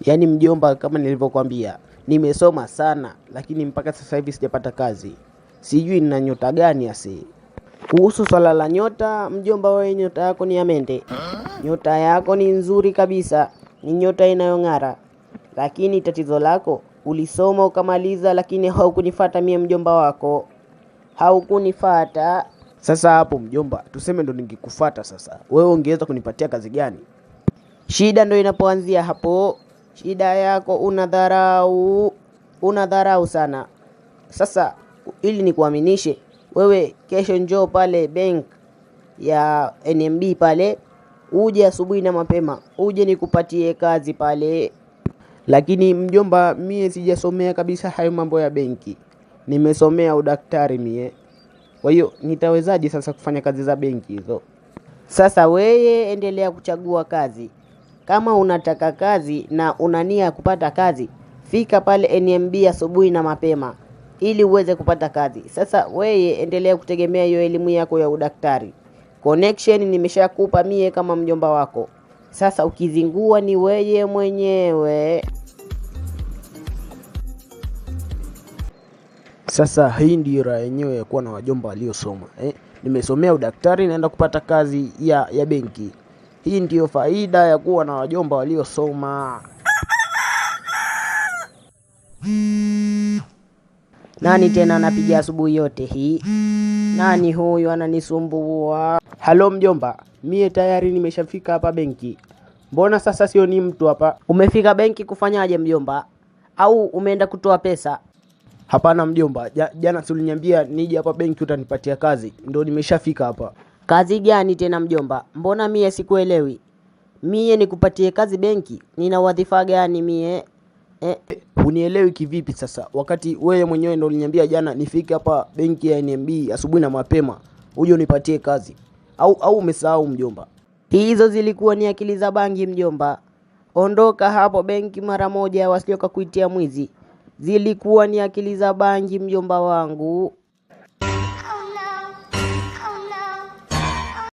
Yaani mjomba, kama nilivyokuambia, nimesoma sana lakini mpaka sasa hivi sijapata kazi. Sijui nina nyota gani asi. Kuhusu swala la nyota, mjomba, wewe nyota yako ni ya mende. Nyota yako ni nzuri kabisa, ni nyota inayong'ara. Lakini tatizo lako, ulisoma ukamaliza lakini haukunifuata mie mjomba wako. Haukunifuata. Sasa hapo mjomba, tuseme ndo ningekufuata sasa, wewe ungeweza kunipatia kazi gani? Shida ndo inapoanzia hapo. Shida yako unadharau sana. Sasa ili nikuaminishe, wewe kesho njoo pale bank ya NMB pale, uje asubuhi na mapema, uje nikupatie kazi pale. Lakini mjomba, mie sijasomea kabisa hayo mambo ya benki. Nimesomea udaktari mie. Kwa hiyo nitawezaje sasa kufanya kazi za benki hizo? Sasa wewe endelea kuchagua kazi. Kama unataka kazi na unania kupata kazi, fika pale NMB asubuhi na mapema ili uweze kupata kazi. Sasa wewe endelea kutegemea hiyo elimu yako ya udaktari. Connection nimeshakupa mie kama mjomba wako. Sasa ukizingua ni wewe mwenyewe. Sasa hii ndio raha yenyewe ya kuwa na wajomba waliosoma. Nimesomea udaktari, naenda kupata kazi ya benki. Hii ndiyo faida ya kuwa na wajomba waliosoma. Nani tena anapiga asubuhi yote hii? Nani huyu ananisumbua? Halo mjomba, mie tayari nimeshafika hapa benki. Mbona sasa sioni mtu hapa? Umefika benki kufanyaje mjomba? Au umeenda kutoa pesa? Hapana mjomba, jana uliniambia nije hapa benki utanipatia kazi. Ndio nimeshafika hapa. Kazi gani tena mjomba? Mbona mie sikuelewi? Mie nikupatie kazi benki? Nina wadhifa gani mie? Unielewi kivipi sasa? Wakati wewe mwenyewe ndio uliniambia jana nifike hapa benki ya NMB asubuhi na mapema, uje unipatie kazi. Au umesahau mjomba? Hizo zilikuwa ni akili za bangi mjomba. Ondoka hapo benki mara moja, wasije kukuitia mwizi. Zilikuwa ni akili za bangi mjomba wangu.